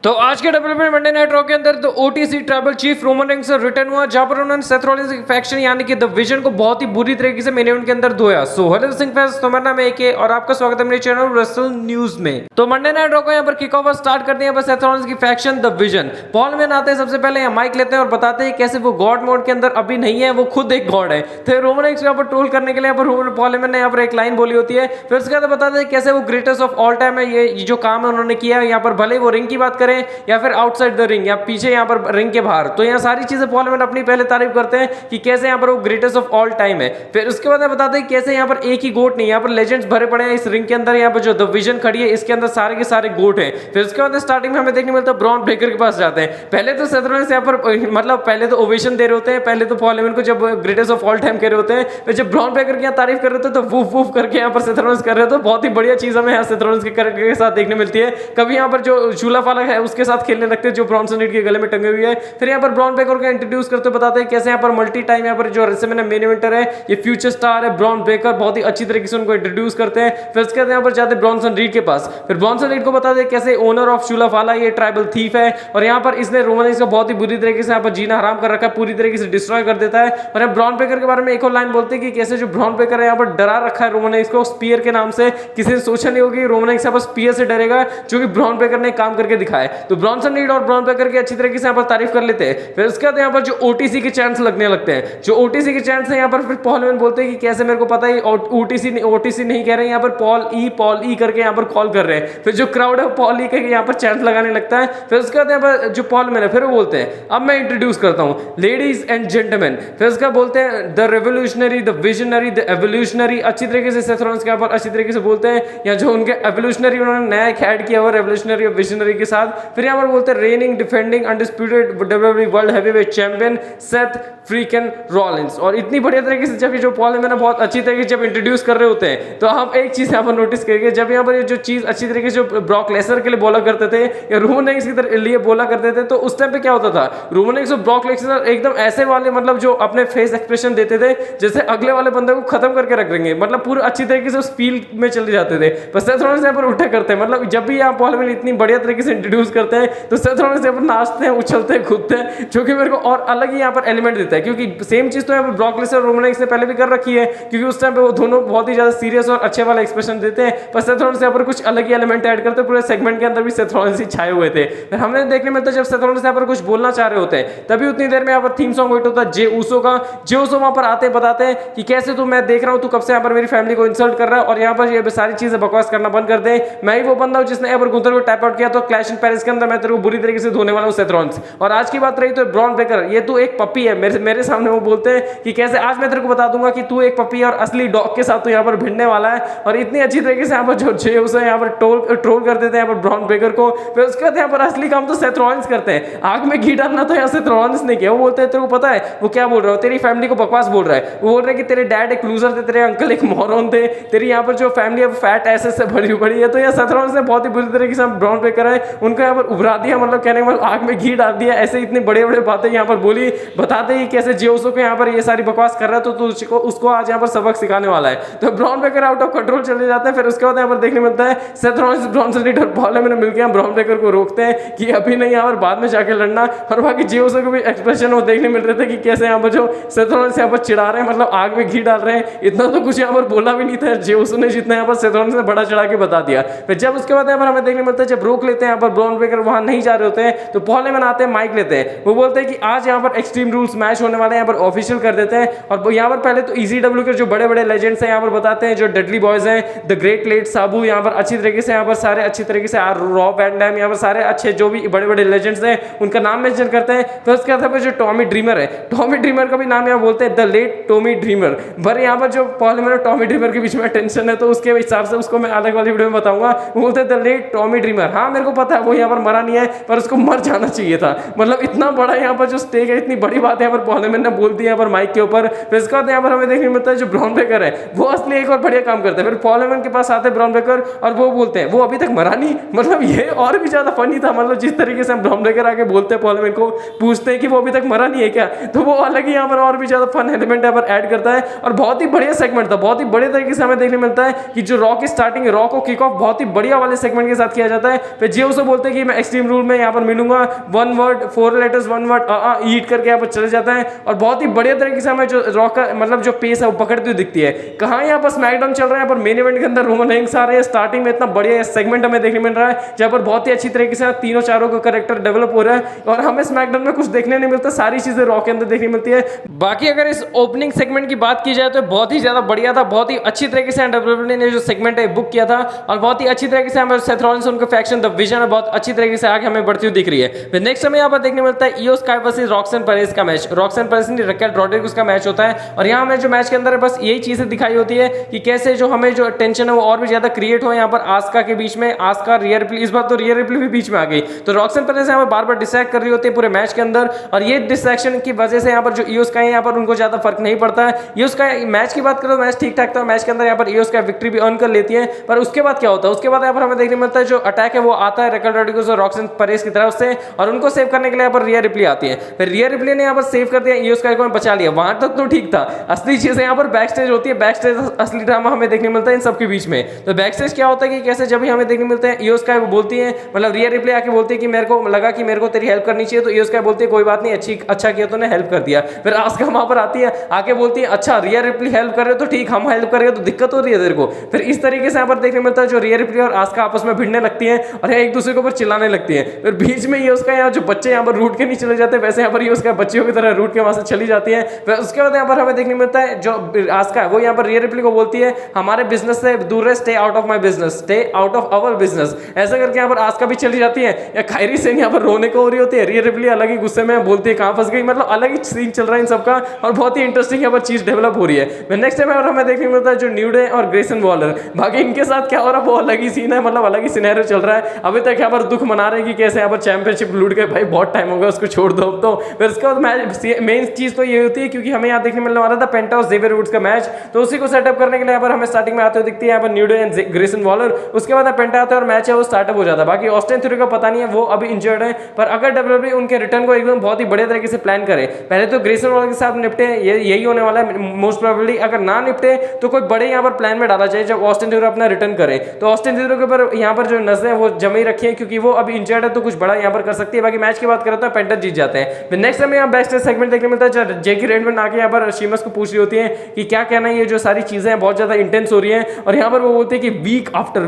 तो आज के WWE मंडे नाइट रॉ के अंदर the OTC tribal chief Roman Reigns से रिटर्न हुआ, जहां पर उन्होंने सेथ रॉलिंस की फैक्शन यानी कि द विजन को बहुत ही बुरी तरीके से मेन इवेंट के अंदर धोया। सो हेलो सिंह फैंस, तो मेरा नाम है एके और आपका स्वागत है मेरे चैनल रेसल न्यूज में। तो मंडे नाइट रॉ को यहां पर किक ऑफ स्टार्ट करते हैं सेथ रॉलिंस की faction the vision. Paul Heyman आते हैं, सबसे पहले माइक लेते हैं और बताते हैं कैसे वो गॉड मोड के अंदर अभी नहीं है, वो खुद एक गॉड है। तो रोमन रेंस को ट्रोल करने के लिए पॉल मैन ने यहाँ पर एक लाइन बोली होती है। फिर उसके बाद बताते हैं कैसे वो ग्रेटेस्ट ऑफ ऑल टाइम है, ये जो काम है उन्होंने किया है यहाँ पर, भले वो रिंग की बात करें या फिर आउटसाइड द रिंग या पीछे यहाँ पर रिंग के बाहर। तो यहाँ सारी चीजें पॉल मैन अपनी पहले तारीफ करते हैं कि कैसे यहाँ पर वो ग्रेटेस्ट ऑफ ऑल टाइम है। फिर उसके बाद बताते हैं कैसे यहाँ पर एक ही गोट नहीं, यहाँ पर लेजेंड्स भरे पड़े हैं इस रिंग के अंदर। यहाँ पर जो द विजन खड़ी है इसके अंदर सारे के सारे गोट हैं। फिर उसके बाद स्टार्टिंग में हमें देखने मिलता है ब्रॉन ब्रेकर के पास जाते हैं। पहले तो सेथ रॉलिंस यहाँ पर मतलब पहले तो ओवेशन दे रहे होते हैं, पहले तो पॉल मैन को जब ग्रेटेस्ट ऑफ ऑल टाइम कह रहे होते हैं, फिर जब ब्रॉन ब्रेकर की तारीफ कर रहे होते हैं तो वूफ वूफ करके यहाँ पर सेथ रॉलिंस कर रहे होते हैं। बहुत ही बढ़िया चीज हमें यहाँ सेथ रॉलिंस के कैरेक्टर के साथ देखने मिलती है। कभी यहाँ पर जो झूला फाला है उसके साथ खेलने लगते हैं जो ब्रॉन्सन रीड के गले में टंगे हुए है। फिर यहाँ पर ब्रॉन ब्रेकर को इंट्रोड्यूस करते बताते हैं कैसे यहाँ पर मल्टी टाइम यहाँ पर जो रेसलमैनिया मेन इवेंटर है, ये फ्यूचर स्टार है ब्रॉन ब्रेकर, बहुत ही अच्छी तरीके से उनको इंट्रोड्यूस करते हैं। फिर उसके बाद यहाँ पर जाते हैं ब्रॉन्सन रीड के पास। फिर ब्रॉन्सन रीड को बताते हैं कैसे ओनर ऑफ शूला फाला ये ट्राइबल थीफ है और यहाँ पर इसने रोमन रेंस को बहुत ही बुरी तरीके से यहाँ पर जीना हराम कर रखा है, पूरी तरीके से डिस्ट्रॉय कर देता है। और यहाँ ब्रॉन ब्रेकर के बारे में एक और लाइन बोलते हैं कि कैसे जो ब्रॉन ब्रेकर है यहाँ पर डरा रखा है रोमन रेंस को स्पीयर के नाम से। किसी ने सोचा नहीं होगी रोमन रेंस यहाँ पर स्पीयर से डरेगा, जो कि ब्रॉन ब्रेकर ने काम करके दिखाया। तो ब्रॉन्सन रीड और ब्रॉन ब्रेकर की अच्छी तरीके से यहाँ पर तारीफ कर लेते हैं। फिर उसके बाद यहाँ पर जो ओटीसी के चैंट्स लगने लगते हैं, जो ओटीसी के चैंट्स हैं यहाँ पर, फिर पॉल मैन बोलते हैं कि कैसे मेरे को पता है ओटीसी नहीं कह रहे हैं, यहाँ पर पॉल ई करके यहाँ पर कॉल कर रहे हैं। फिर जो क्राउड है पॉल ई के यहाँ पर चैंट लगाने लगता है। फिर उसके बाद यहाँ पर जो पॉल मैन है फिर वो बोलते हैं अब मैं इंट्रोड्यूस करता हूँ लेडीज एंड जेंटलमैन। फिर उसका बोलते हैं the revolutionary, the visionary, the evolutionary. अच्छी तरीके से सेथ रॉलिंस के यहाँ पर अच्छी तरीके से बोलते हैं, या जो उनके एवोल्यूशनरी उन्होंने नया ऐड किया हुआ रेवोल्यूशनरी और विजनरी के साथ। फिर यहाँ पर बोलते हैं reigning defending undisputed WWE world heavyweight champion Seth freakin Rollins. और इतनी बढ़िया तरीके से जब ये जो पॉल मैन बहुत अच्छी तरीके से जब इंट्रोड्यूस कर रहे होते हैं, तो हम एक चीज यहाँ पर नोटिस करेंगे, जब यहाँ पर ये जो चीज अच्छी तरीके से ब्रॉक लेसनर के लिए बोला करते थे या रोमन रेंस के लिए बोला करते थे, तो उस टाइम पे क्या होता था, रोमन रेंस और ब्रॉक लेसनर एकदम ऐसे वाले मतलब जो अपने फेस एक्सप्रेशन देते थे जैसे अगले वाले बंदे को खत्म करके रख देंगे, मतलब पूरे अच्छी तरीके से उस फील्ड में चले जाते थे। बस सेथ रॉलिंस यहाँ पर उठा करते हैं, मतलब जब भी यहाँ पॉल मैन इतनी बढ़िया तरीके से इंट्रोड्यूस करते हैं तो सेथ रॉलिंस यहाँ पर नाचते हैं, उछलते हैं, कूदते हैं, जो कि मेरे को और अलग ही यहाँ पर एलिमेंट देता है। क्योंकि सेम चीज तो यहाँ पर ब्रॉक लेसनर और रोमन रेंस ने पहले भी कर रखी है, क्योंकि उस टाइम पे वो दोनों बहुत ही ज्यादा सीरियस और अच्छे वाला एक्सप्रेशन देते हैं। पर सेथ रॉलिंस यहाँ पर कुछ अलग ही एलिमेंट ऐड करते हैं, पूरे सेगमेंट के अंदर भी सेथ रॉलिंस ही छाए हुए थे। फिर हमने देखने में तो जब सेथ रॉलिंस यहाँ पर कुछ बोलना चाह रहे होते हैं, तभी उतनी देर में यहाँ पर थीम सॉन्ग वेट होता है जे ऊसो का। जे ऊसो वहां पर आते बताते हैं कि कैसे तू, मैं देख रहा हूँ तू कब से यहाँ पर मेरी फैमिली को इंसल्ट कर रहा है और यहाँ पर ये सारी चीजें बकवास करना बंद कर दे। मैं ही वो बंदा हूँ जिसने यहाँ पर गुंथर को टैप आउट किया, तो क्लैश इन पेरिस के अंदर मैं तेरे को बुरी तरीके से धोने वाला हूँ सेथ रॉलिंस। और आज की बात रही तो ब्रॉन ब्रेकर, ये तू एक पप्पी है। मेरे सामने वो बोलते हैं कि कैसे आज मैं तेरे को बता दूंगा कि तू एक पप्पी है और असली डॉग के साथ तू यहाँ पर भिड़ने वाला है। और इतनी अच्छी तरीके से यहाँ पर जो जे ऊसो यहाँ पर ट्रोल कर देते हैं यहाँ पर ब्रॉन ब्रेकर को। फिर उसके बाद यहाँ पर असली काम तो सेथ रॉलिंस करते हैं। आग में घी डालना तो यहाँ सेथ रॉलिंस ने किया। वो बोलते हैं तेरे को पता है वो क्या बोल रहा है, तेरी फैमिली को बकवास बोल रहा है। वो बोल रहे हैं कि तेरे डैड एक लूजर थे, तेरे अंकल एक मोरन थे, तेरी यहाँ पर जो फैमिली है फैट ऐसे से भरी पड़ी है। तो यह सेथ रॉलिंस ने बहुत ही बुरी तरीके से ब्रॉन ब्रेकर है उनको यहाँ पर उभरा दिया, मतलब कहने का आग में घी डाल दिया। ऐसे इतनी बड़े बड़े बातें यहाँ पर बोली, बताते ही कैसे जे ऊसो को यहाँ पर ये सारी बकवास कर रहा है, तो उसको आज यहाँ पर सबक सिखाने वाला है। तो Bron Breakker out of control चले जाते हैं। फिर उसके बाद यहाँ पर देखने मिलता है सेथ रॉलिंस ब्रॉन्सन रीड और पॉल मैन मिलकर यहाँ ब्रॉन ब्रेकर को रोकते हैं कि अभी नहीं, यहाँ पर बाद में जाके लड़ना। और बाकी जे ऊसो को भी एक्सप्रेशन वो देखने मिल रहे थे कि कैसे यहाँ पर जो सेथ रॉलिंस यहाँ पर चिढ़ा रहे हैं, मतलब आग में घी डाल रहे हैं। इतना तो कुछ यहाँ पर बोला भी नहीं था जे ऊसो ने जितना यहाँ पर सेथ रॉलिंस ने बड़ा चढ़ा के बता दिया। फिर जब उसके बाद यहाँ पर हमें देखने मिलता है जब रोक लेते हैं यहाँ पर ब्रॉन ब्रेकर वहां नहीं जा रहे होते हैं, तो पॉल मैन आते हैं, माइक लेते हैं। वो बोलते हैं कि आज यहाँ पर एक्सट्रीम रूल्स मैच होने वाले हैं, यहाँ पर ऑफिशियल कर देते हैं। और यहाँ पर पहले तो ECW के जो बड़े बड़े लेजेंड्स हैं यहाँ पर बताते हैं, जो डडली बॉयज हैं, द ग्रेट लेट साबू, यहाँ पर अच्छी तरीके से यहाँ पर सारे अच्छी तरीके से रॉब एंड डैम, यहाँ पर सारे अच्छे जो भी बड़े बड़े लेजेंड्स हैं उनका नाम मेंशन करते हैं। फिर उसके बाद जो टॉमी ड्रीमर है, टॉमी ड्रीमर का भी नाम यहाँ बोलते हैं द लेट टॉमी ड्रीमर। पर यहाँ पर जो पॉल मैन और टॉमी ड्रीमर के बीच में टेंशन है, तो उसके हिसाब से उसको मैं अलग वाली वीडियो में बताऊंगा। वो बोलते हैं द लेट टॉमी ड्रीमर। हाँ मेरे को पता है वो यहाँ पर मरा नहीं है, पर उसको मर जाना चाहिए था। मतलब इतना बड़ा यहाँ पर जो स्टेक है, इतनी बड़ी बात यहाँ पर पॉल मैन ने बोल दी यहाँ पर माइक के ऊपर। फिर इसके बाद यहाँ पर हमें देखने मिलता है जो ब्रॉन ब्रेकर है वो असली एक और बढ़िया काम करते हैं। फिर पॉल मैन के पास आते हैं ब्रॉन ब्रेकर और वो बोलते हैं वो अभी तक मरा नहीं। मतलब ये और भी ज्यादा फनी था, मतलब जिस तरीके से हम ब्रॉन ब्रेकर आके बोलते हैं पॉल मैन को, पूछते हैं कि वो अभी तक मरा नहीं है क्या, तो वो अलग ही यहाँ पर और भी ज्यादा फन एलिमेंट यहाँ पर ऐड करता है। और बहुत ही बढ़िया सेगमेंट था, बहुत ही बड़े तरीके से हमें देखने मिलता है कि जो रॉ की स्टार्टिंग, रॉ को किक ऑफ बहुत ही बढ़िया वाले सेगमेंट के साथ किया जाता है। फिर जे ऊसो बोलते हैं कि मैं एक्सट्रीम रूल में यहाँ पर मिलूंगा, 1 वर्ड 4 लेटर्स 1 वर्ड ईट करके यहाँ पर चले जाता है और बहुत ही बढ़िया तरीके से हमें जो रॉ का मतलब जो पेस है वो पकड़ती हुई दिखती है। कहाँ यहाँ पर स्मैकडाउन चल रहा है, यहाँ पर मेन इवेंट के अंदर रोमन रेंस आ रहे हैं। स्टार्टिंग में इतना बढ़िया सेगमेंट हमें देखने मिल रहा है जहाँ पर बहुत ही अच्छी तरीके से तीनों चारों का कैरेक्टर डेवलप हो रहा है और हमें स्मैकडाउन में कुछ देखने नहीं मिलता, सारी चीजें रॉ के अंदर देखने मिलती है। बाकी अगर इस ओपनिंग सेगमेंट की बात की जाए तो बहुत ही ज्यादा बढ़िया था, बहुत ही अच्छी तरीके से WWE ने जो सेगमेंट है बुक किया था और बहुत ही अच्छी तरीके से हमें सेथ रॉलिंस उनका फैक्शन द विजन है बहुत अच्छी तरीके से आगे हमें बढ़ती हुई दिख रही है। फिर नेक्स्ट हमें यहाँ पर देखने मिलता है इयो स्काई वर्सेस रॉक्सन परेज का मैच। रॉक्सन परेज ने रैकेल रॉड्रिगेज का मैच होता है और यहाँ हमें जो मैच के अंदर बस यही चीजें दिखाई होती है कि कैसे जो हमें जो टेंशन है वो और भी ज्यादा क्रिएट हो यहाँ पर आस्का के बीच में। आस्का रियर रिप्ले, इस बार तो रियर रिप्ले भी बीच में आ गई, तो रॉक्सन परेज यहाँ पर बार बार डिस्ट्रैक्ट कर रही होती है पूरे मैच के अंदर और ये डिस्ट्रैक्शन की वजह से यहाँ पर जो इयो स्काई है यहाँ पर उनको ज्यादा फर्क नहीं पड़ता है। इयो स्काई मैच की बात करो मैच ठीक ठाक था, मैच के अंदर यहाँ पर इयो स्काई विक्ट्री भी अर्न कर लेती है, पर उसके बाद क्या होता है, उसके बाद यहाँ पर हमें देखने मिलता है जो अटैक है वो आता है रैकेल रॉड्रिगेज और रॉक्सन परेज की तरफ से और उनको सेव करने के लिए यहाँ पर रियर रिप्ले आती है। फिर रियर रिप्ले ने यहाँ पर सेव कर दिया, इयो स्काई को बचा लिया, वहां तक तो ठीक था। असली चीजें यहाँ पर बैक स्टेज होती है, बैक स्टेज असली ड्रामा हमें देखने मिलता है इन सबके बीच में। तो बैक स्टेज क्या होता है कि कैसे जब भी हमें देखने मिलते हैं इयो स्काई बोलती है, मतलब रियर रिप्ले आके बोलती है कि मेरे को लगा कि मेरे को तेरी हेल्प करनी चाहिए, तो इयो स्काई बोलती है कोई बात नहीं, अच्छा किया तूने हेल्प कर दिया। फिर आस्का वहां पर आती है, आके बोलती है अच्छा रियर रिप्ले हेल्प कर रहे हो तो ठीक, हम हेल्प करेंगे तो दिक्कत हो रही है तेरे को। फिर इस तरीके से यहाँ पर देखने मिलता है जो रियर रिप्ले और आस्का आपस में भिड़ने लगती है और एक दूसरे के ऊपर चिल्लाने लगती है। फिर बीच में ये उसका यहाँ जो बच्चे यहाँ पर रूट के नहीं चले जाते, वैसे यहाँ पर ये उसका बच्चियों की तरह रूट के वहां से चली जाती है। फिर उसके बाद यहाँ पर हमें देखने मिलता है जो आस्का है वो यहाँ पर रियर रिप्ले को बोलती है हमारे बिजनेस से दूर रहे, stay out of my business, stay out of our business. ऐसा करके यहाँ पर आस्का भी चली जाती है या कायरी सेन यहाँ पर रोने को हो रही होती है, रियर रिप्ले अलग ही गुस्से में बोलती है कहाँ फंस गई, मतलब अलग ही सीन चल रहा है इन सबका और बहुत ही इंटरेस्टिंग यहाँ पर चीज डेवलप हो रही है। नेक्स्ट टाइम हमें देखने को मिलता है जो न्यू डे और ग्रेसन वॉलर, बाकी इनके साथ क्या हो रहा है वो अलग ही सीन है, मतलब अलग ही सिनेरियो चल रहा है। अभी तक यहाँ पर दुख मना रहे कि कैसे यहाँ पर चैंपियनशिप लूट गए, भाई बहुत टाइम हो गया उसको छोड़ दो। तो फिर उसके बाद मैच मेन चीज तो ये होती है क्योंकि हमें यहाँ देखने मिलने वाला था पेंटा और जेवियर वुड्स का मैच, तो उसी को सेटअप करने के लिए यहाँ पर हमें स्टार्टिंग में आते हुए दिखती है यहाँ पर new day and Grayson Waller. उसके बाद पेंटा आता है और मैच है वो स्टार्टअप हो जाता है। बाकी ऑस्टिन थ्योरी का पता नहीं है, वो अभी इंजर्ड है, पर अगर WWE उनके रिटर्न को एकदम बहुत ही बढ़िया तरीके से प्लान करे, पहले तो ग्रेसन वॉलर के साथ निपटे, यही होने वाला है मोस्ट प्रोबेबली। अगर ना निपटे तो कोई बड़े यहाँ पर प्लान में डाला चाहिए जब ऑस्टिन थ्योरी अपना रिटर्न करे। तो ऑस्टिन थ्योरी के ऊपर यहाँ पर जो नजरें वो जमी रखी है क्योंकि वो अभी इंजर्ड है, तो कुछ बड़ा यहाँ पर कर सकती है। बाकी मैच की बात करें तो पेंटा जीत जाते हैं। नेक्स्ट हमें यहाँ बैक स्टेज सेगमेंट देखने मिलता है, जैकी रेडमैन आके यहाँ पर शीमस को पूछ रही होती है कि क्या कहना है, ये जो सारी चीजें हैं बहुत ज्यादा इंटेंस हो रही हैं और यहाँ पर वो बोलते हैं कि वीक आफ्टर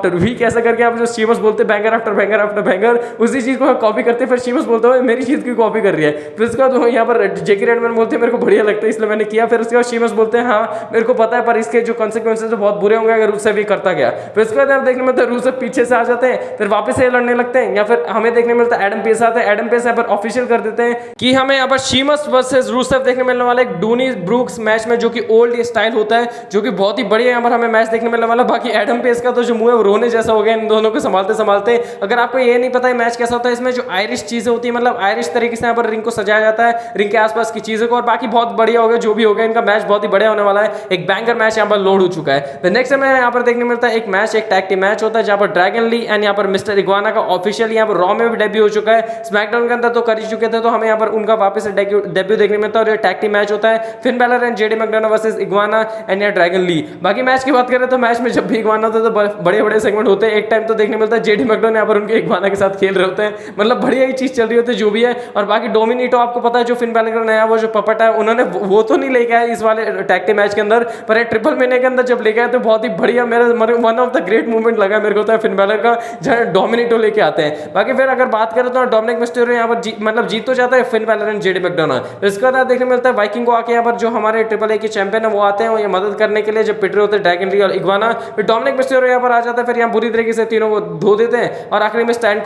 वीक ऐसा करके आप जो शीमस बोलते हैं banger after banger after banger, उसी चीज को कॉपी करते हैं। फिर शीमस बोलता है मेरी चीज की कॉपी कर रही है। फिर उसके बाद यहाँ पर जैकी रेडमैन बोलते हैं मेरे को बढ़िया लगता है इसलिए मैंने किया। फिर उसके बाद शीमस बोलते हैं हाँ मेरे को पता है पर इसके जो कॉन्सिक्वेंसेज बहुत बुरे होंगे अगर रूसेफ भी करता गया। फिर उसके बाद देखने मिलता है रूसेफ पीछे से आ जाते हैं, फिर वापस से लड़ने लगते हैं, या फिर हमें देखने मिलता है एडम पेस आता है। एडम पेस यहाँ पर ऑफिशियल कर देते हैं कि हमें यहाँ पर शीमस वर्सेस रूसेफ देखने मिलने वाला एक डूनी ब्रूक्स मैच में, जो कि ओल्ड स्टाइल होता है, जो कि बहुत ही बढ़िया यहाँ पर हमें मैच देखने मिलने वाला। बाकी एडम पेस का तो जो मुंह है वो रोने जैसा हो गया इन दोनों को संभालते संभालते। अगर आपको ये नहीं पता है मैच कैसा होता है, इसमें जो आयरिश चीजें होती है, मतलब आयरिश तरीके से यहाँ पर रिंग को सजाया जाता है, रिंग के आसपास की चीजों को, और बाकी बहुत बढ़िया हो गया जो भी हो गया। इनका मैच बहुत ही बढ़िया होने वाला है, एक बैंकर मैच यहाँ पर लोड हो चुका है। नेक्स्ट हमें यहाँ पर देखने मिलता है एक मैच, एक टैग टीम मैच होता है जहाँ पर ड्रैगन ली एंड यहाँ पर मिस्टर इग्वाना का ऑफिशियल यहाँ पर रॉ में भी डेब्यू हो चुका है, स्मैकडाउन के अंदर तो कर ही चुके थे, तो हमें यहाँ पर उनका वापस से डेब्यू देखने मिलता है और ये टैग टीम मैच होता है Finn Balor and JD McDonald versus Iguana and या ड्रैगन ली। बाकी मैच की बात करें तो मैच में जब भी इग्वाना होता है तो बड़े बड़े सेगमेंट होते हैं। एक टाइम तो देखने मिलता है जेडी मैकडोनाल्ड यहाँ पर उनके इग्वाना के साथ खेल रहे होते हैं, मतलब बढ़िया ही चीज चल रही होती है जो भी है। और बाकी डोमिनिटो आपको पता है जो फिन बैलर का नया वो जो पपट है, उन्होंने वो तो नहीं लेके आया इस वाले टैग टीम मैच के अंदर, पर ये ट्रिपल महीने के अंदर जब लेके आए तो बहुत ही बढ़िया, मेरा one of the great movement लगा मेरे को तो फिन बैलर का, जहाँ डोमिनिटो लेके आते हैं। बाकी फिर अगर बात करें तो डोमिनिक मिस्टेरियो यहाँ पर मतलब जीत तो जाता है Finn Balor and JD McDonald. इसके बाद देखने मिलता है वाइकिंग को आके यहाँ पर जो हमारे ट्रिपल ए के चैंपियन है वो आते हैं, वो ये मदद करने के लिए जब पिट रहे होते हैं ड्रैगन ली और इग्वाना। फिर डोमिनिक मिस्टेरियो यहाँ पर आ जाता है, फिर यहाँ बुरी तरीके से तीनों को धो देते हैं और आखिरी में स्टैंड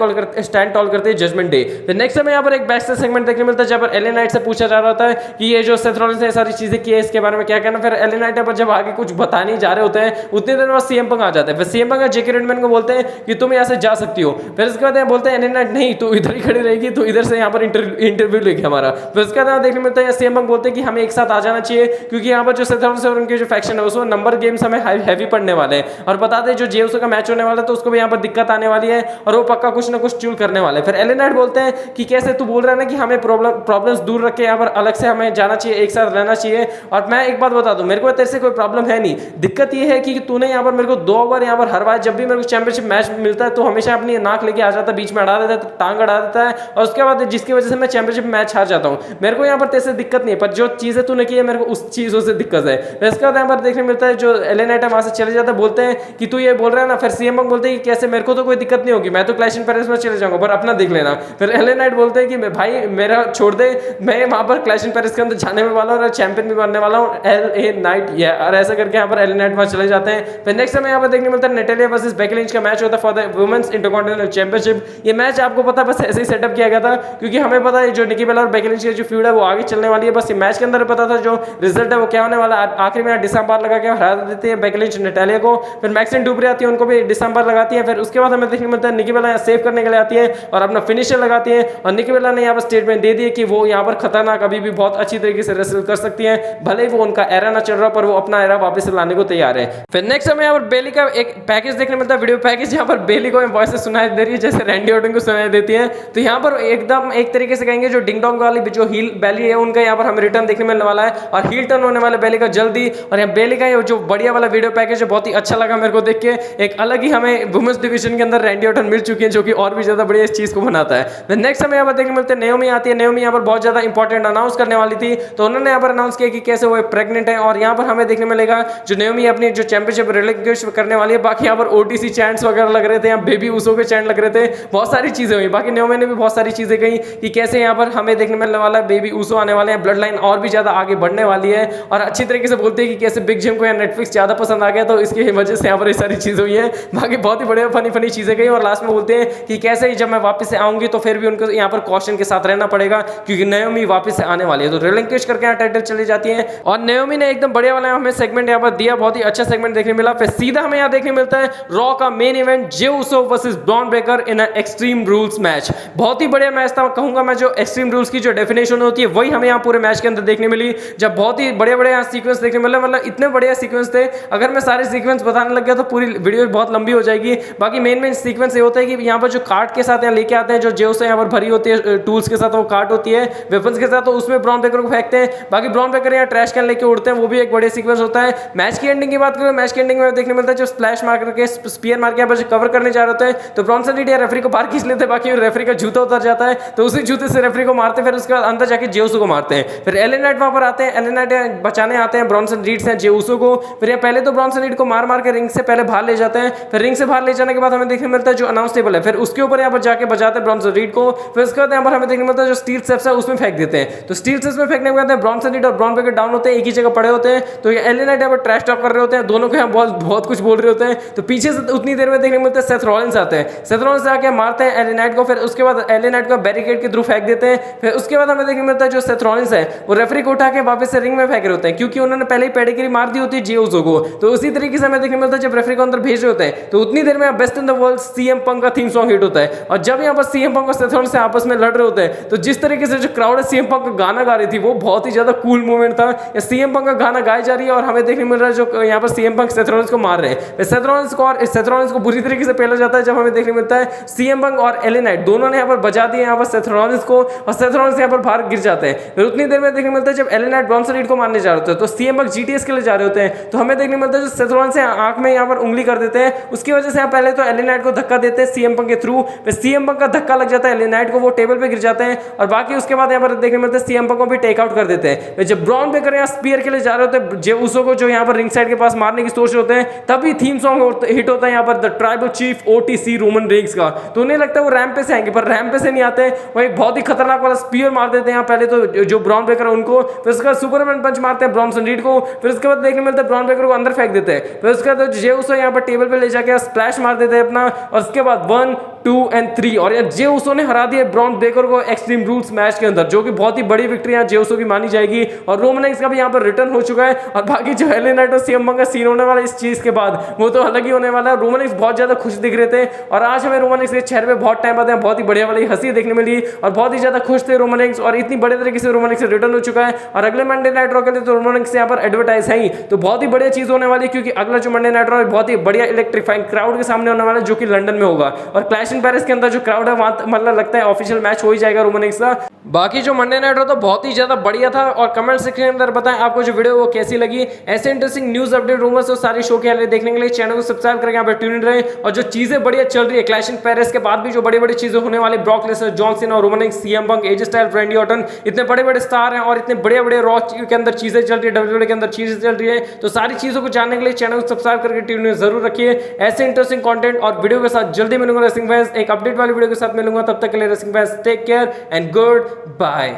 टॉल करते हैं जजमेंट डे। फिर नेक्स्ट हमें यहाँ पर एक बैक स्टेज सेगमेंट देखने मिलता है जहाँ पर एलए नाइट से पूछा जा रहा है कि ये जो सेथ रॉलिंस ने सारी चीजें की है इसके बारे में क्या कहना। फिर एलए नाइट पर जब आगे कुछ बताने जा रहे होते हैं उतनी देर में सीएम पंक आ जाते हैं। फिर सीएम पंक जेके रेडमैन को बोलते हैं कि तुम यहाँ से जा सकती हो। फिर उसके बाद बोलते हैं एलए नाइट नहीं, तू इधर ही खड़ी रहेगी, तू इधर से यहाँ पर इंटरव्यू लेगी हमारा। फिर उसके बाद देखने मिलता है सीएम पंक बोलते हैं कि हमें एक साथ आ जाना चाहिए क्योंकि यहाँ पर जो सेथ रॉलिंस और उनके जो फैक्शन है उसमें नंबर गेम्स हमें हैवी पड़ने वाले हैं, और बता दें जो जेउसो का मैच होने वाला है तो उसको भी यहाँ पर दिक्कत आने वाली है और वो पक्का कुछ ना कुछ चूल करने वाले हैं। फिर एलए नाइट बोलते हैं कि कैसे तू बोल रहा है ना कि हमें प्रॉब्लम्स दूर रख के यहाँ पर अलग से हमें जाना चाहिए, एक साथ रहना चाहिए। और मैं एक बात बता दूं, मेरे को तेरे से कोई प्रॉब्लम है नहीं, दिक्कत ये है कि तूने यहाँ पर मेरे को 2 बार यहाँ पर हर बार जब भी मेरे को चैंपियनशिप मैच मिलता है तो हमेशा अपनी नाक लेके आ जाता है, बीच में अड़ा देता है, टांग अड़ा देता है और उसके बाद जिसकी वजह से मैं चैंपियनशिप मैच हार जाता हूँ। मेरे को यहाँ पर तेरे से दिक्कत नहीं है, पर जो चीजें तूने की है मेरे को उस चीजों से दिक्कत है। फिर इसके बाद यहाँ पर देखने मिलता है जो एले नाइट है वहां से चले जाता है, बोलते हैं कि तू ये बोल रहा है ना, फिर सीएम पंक बोलते हैं कि कैसे, मेरे को तो कोई दिक्कत नहीं होगी, मैं तो क्लैश इन पेरिस में चले जाऊंगा, पर अपना देख लेना। फिर एले नाइट बोलते हैं कि भाई मेरा छोड़ दे, मैं वहां पर क्लैश इन पेरिस के अंदर जाने में वाला हूँ और चैंपियन भी बनने वाला हूँ, एल ए नाइट ये, और ऐसा करके यहाँ पर एले नाइट वहां चले जाते हैं। फिर नेक्स्ट हमें यहाँ पर देखने मिलता है नेटालिया वर्सेस बेकी लिंच का मैच होता है for the women's intercontinental championship. ये मैच आपको पता है बस ऐसे ही सेटअप किया गया था, क्योंकि हमें पता है जो निकी बेला और बेकी लिंच की जो फ्यूड है वो आगे चलने वाली है। बस ये मैच के अंदर पता था जो रिजल्ट है वो क्या होने वाला है। आखिरी में डिसम्बर लगा के हरा देती है बेकी लिंच नेटालिया को। फिर मैक्सिन डुप्री आती है, उनको भी डिसम्बर लगाती है। फिर उसके बाद हमें देखने मिलता है निकी बेला सेव करने के लिए आती है और अपना फिनिशर लगाती है, और निकी बेला ने यहाँ पर स्टेटमेंट दे दी है कि वो यहाँ पर खतरनाक अभी भी बहुत अच्छी तरीके से रेसल कर सकती है, भले ही वो उनका एरा ना चल रहा पर वो अपना एरा वापस लाने को तैयार है। फिर नेक्स्ट हमें यहाँ पर बेली का एक पैकेज देखने मिलता है, वीडियो पैकेज, यहाँ पर बेली को वॉइस सुनाई दे रही है जैसे रैंडी ऑर्टन को सुनाई देती है। तो यहाँ पर एकदम एक तरीके से कहेंगे जो डिंग डोंग वाली जो हील बेली है उनका यहाँ पर हमें रिटर्न देखने मिलने वाला है, और हील टर्न होने वाला बेली का जल्दी। और यहाँ बेली का जो बढ़िया वाला वीडियो पैकेज है बहुत ही अच्छा लगा मेरे को देख के, एक अलग ही हमें वुमेन्स डिवीजन के अंदर रैंडी ऑर्टन मिल चुकी है जो कि और भी ज्यादा बढ़िया इस चीज को बनाता है। नेक्स्ट हमें यहाँ पर देखने मिलते हैं नेओमी आती है। नेओमी यहाँ पर बहुत ज्यादा इंपॉर्टेंट अनाउंस करने वाली थी, तो उन्होंने यहाँ पर अनाउंस किया कि कैसे वो प्रेग्नेंट है, और यहाँ पर हमें देखने मिलेगा जो नेओमी अपनी जो चैंपियनशिप रिलीज करने वाली है। बाकी यहाँ पर ओटीसी चैंट्स वगैरह लग रहे थे, यहाँ बेबी उसो के चैंट लग रहे थे, बहुत सारी चीजें हुई। बाकी नेओमी ने भी बहुत सारी चीजें कही कि कैसे यहाँ पर हमें देखने मिलने वाला है बेबी उसो आने वाले हैं, ब्लड लाइन और भी ज्यादा आगे बढ़ने वाली है, और अच्छी तरीके से बोलते हैं कि कैसे बिग जिम को यहाँ नेटफ्लिक्स ज्यादा पसंद आ गया तो इसकी वजह से यहाँ पर ये सारी चीजें हुई है। बाकी बहुत ही बढ़िया फनी फनी चीजें कही, और लास्ट में बोलते हैं कि कैसे ही जब मैं वापस से आऊंगी तो फिर भी उनको यहाँ पर कॉशन के साथ रहना पड़ेगा क्योंकि नेओमी वापस से आने वाली है। तो रिलिंक्विश करके यहाँ टाइटल चली जाती है, और नेओमी ने एकदम बढ़िया वाला हमें सेगमेंट यहाँ पर दिया, बहुत ही अच्छा सेगमेंट देखने मिला। फिर सीधा हमें यहाँ देखने मिलता है रॉ का main event, J Uso versus Bron Breakker in extreme rules match. बहुत ही बढ़िया मैच था, कहूंगा मैं। जो एक्सट्रीम रूल्स की जो डेफिनेशन होती है वही हमें यहाँ पूरे मैच के अंदर देखने मिली, जब बहुत ही बड़े बड़े यहाँ सीक्वेंस देखने मिले, मतलब इतने बढ़िया सीक्वेंस थे, अगर मैं सारे सीक्वेंस बताने लग गया तो पूरी वीडियो बहुत लंबी हो जाएगी। बाकी मेन सीक्वेंस ये होता है कि यहाँ पर जो कार्ट के साथ यहाँ लेके आते हैं, जो जेव से यहाँ पर भरी होती है टूल्स के साथ, वो कार्ट होती है वेपन्स के साथ, तो उसमें ब्रॉन ब्रेकर को फेंकते हैं। बाकी ब्रॉन ब्रेकर यहाँ ट्रैश कैन लेके उड़ते हैं, वो भी एक बढ़िया सीक्वेंस होता है। मैच की एंडिंग की बात करें, मैच की एंडिंग में देखने मिलता है जो स्प्लैश मार करके स्पीयर मार के यहाँ पर कवर करने जा रहे होते हैं, तो ब्रॉन्सन रीड रेफरी को बाहर खींच लेते हैं, बाकी रेफरी का जूता उतर जाता है, तो उसी जूते से रेफरी को मारते हैं। फिर उसके बाद अंदर जाके जेउसो को मारते हैं। फिर एले नाइट वहां पर आते हैं, एले नाइट बचाने आते हैं ब्रॉन्सन रीड से जेउसो को। फिर ये पहले तो ब्रॉन्सन रीड को मार के रिंग से पहले बाहर ले जाते हैं। फिर रिंग से बाहर ले जाने के बाद हमें देखने मिलता है जो अनाउंस टेबल है, फिर उसके ऊपर यहाँ पर जाके बजाते हैं ब्रॉन्सन रीड को। फिर उसके बाद यहाँ पर हमें देखने मिलता है जो स्टील स्टेप्स है उसमें फेंक देते हैं, तो स्टील स्टेप्स में फेंकने के बाद ब्रॉन्सन रीड और ब्रॉन ब्रेकर डाउन होते हैं, एक ही जगह पड़े होते हैं। तो ये एले नाइट यहाँ पर ट्रैश टॉक कर रहे होते हैं, दोनों को यहाँ बहुत कुछ बोल रहे होते हैं। तो पीछे से उतनी देर में देखने मिलता है सेथ रॉलिंस आते हैं, सेथ रॉलिंस आके मारते हैं एले नाइट को। फिर उसके बाद एले नाइट को बैरिकेड के थ्रू फेंक देते हैं। फिर उसके बाद हमें देखने मिलता है जो सेथ रॉलिंस है वो रेफरी को उठा के वापस से रिंग में फेंक रहे होते हैं, क्योंकि उन्होंने पहले ही पेडिग्री मार दी होती है जे उसो को। तो उसी तरीके से हमें देखने मिलता है जब रेफरी को अंदर भेज रहे होते हैं तो उतनी देर में best in the world CM Punk का थीम सॉन्ग हिट होता है। और जब यहाँ पर सीएम पंक और सेथ रॉलिंस आपस में लड़ रहे होते हैं तो जिस तरीके से जो क्राउड है सीएम पंक का गाना गा रही थी वो बहुत ही ज्यादा कूल मूवमेंट था। सीएम पंक का गाना गाई जा रही है और हमें देखने मिल रहा है जो यहाँ पर सीएम पंक सेथ रॉलिंस को मार रहे हैं। सेथ रॉलिंस को बुरी तरीके से पहला जाता है जब हमें देखने मिलता है सीएम पंक और एले नाइट दोनों ने यहाँ पर बजा दिए यहाँ पर सेथ रॉलिंस को, और सेथ रॉलिंस यहाँ पर बाहर गिर जाते हैं। फिर उतनी देर में देखने मिलता है जब एले नाइट ब्रॉन्सन रीड को मारने जा रहे होते हैं तो सीएम पंक जीटीएस के लिए जा रहे होते हैं, तो हमें देखने मिलता है जो सेथ रॉलिंस आंख में यहाँ पर उंगली कर देते हैं। उसकी वजह से पहले तो एले नाइट को धक्का देते हैं सीएम पंक के थ्रू, फिर सीएम पंक का धक्का लग जाता है एले नाइट को, वो टेबल पे गिर जाते हैं। और बाकी उसके बाद यहाँ पर देखने मिलता है सीएम पंक को भी टेक आउट कर देते हैं। जब ब्रॉन ब्रेकर यहाँ स्पीयर के लिए जा रहे होते हैं जे उसो को जो यहाँ पर रिंग साइड के पास मारने की सोच होते हैं, तभी थीम सॉन्ग हिट होता है यहाँ पर the tribal chief OTC Roman Reigns का। तो उन्हें लगता है वो रैंप पे से आएंगे, पर रैंप पे से नहीं आते, वो एक बहुत ही खतरनाक वाला स्पीयर मार देते हैं यहाँ पहले तो जो ब्रॉन ब्रेकर है उनको, फिर उसके बाद सुपरमैन पंच मारते हैं ब्रॉन्सन रीड को। फिर उसके बाद देखने मिलता है ब्रॉन ब्रेकर को अंदर फेंक देते हैं। फिर उसके बाद जे उसो यहाँ पर टेबल पे ले जाके स्प्लैश मार देते हैं अपना, और उसके बाद 1, 2 और 3 और यहाँ जे उसो ने हरा दिया ब्रॉन ब्रेकर को एक्सट्रीम रूल्स मैच के अंदर, जो कि बहुत ही बड़ी विक्ट्री यहाँ जे उसो की मानी जाएगी। और रोमन रेंस का भी यहाँ पर रिटर्न हो चुका है। और बाकी जो एले नाइट और सीएम पंक का सीन होने वाला इस चीज के बाद वो तो अलग ही होने वाला है। रोमन रेंस बहुत ज्यादा खुश दिख रहे थे, और आज हमें रोमन रेंस के चेहरे पे बहुत टाइम बाद बहुत ही बढ़िया वाली हंसी देखने मिली, और बहुत ही ज्यादा खुश थे रोमन रेंस, और इतनी बड़े तरीके से रोमन रेंस रिटर्न हो चुका है। और अगले मंडे नाइट रॉ के लिए तो रोमन रेंस यहाँ पर एडवर्टाइज है ही, तो बहुत ही बढ़िया चीज होने वाली है, क्योंकि अगला जो मंडे नाइट रॉ है बहुत ही बढ़िया इलेक्ट्रीफाइंग क्राउड के सामने होने वाला है, जो कि लंदन में होगा। और क्लैश इन पेरिस के अंदर जो क्राउड है वहां मतलब लगता है ऑफिशियल मैच हो ही जाएगा रोमन रेंस का। बाकी जो मंडे नाइट रहा था बहुत ही ज्यादा बढ़िया था और कमेंट सेक्शन के अंदर बताएं आपको जो वीडियो वो कैसी लगी। ऐसे इंटरेस्टिंग न्यूज अपडेट रूमर्स और सारी शो के लिए देखने के लिए चैनल को सब्सक्राइब करके यहाँ पे ट्यून इन रहे। और जो चीजें बढ़िया चल रही है क्लैश इन पेरिस के बाद भी जो बड़ी बड़ी चीजें होने वाली, Brock Lesnar, John Cena, Roman Reigns, CM Punk, AJ Styles, Randy Orton, इतने बड़े बड़े स्टार हैं और इतने बड़े बड़े रॉ के अंदर चीजें चल रही है, डब्ल्यूडब्ल्यूई के अंदर चीजें चल रही है। तो सारी चीजों को जानने के लिए चैनल को सब्सक्राइब करके ट्यून इन जरूर रखिए। ऐसे इंटरेस्टिंग कंटेंट और वीडियो के साथ जल्दी मिलूंगा रेसलिंग फैंस, एक अपडेट वाली वीडियो के साथ मिलूंगा। तब तक के लिए wrestling fans take care and good bye.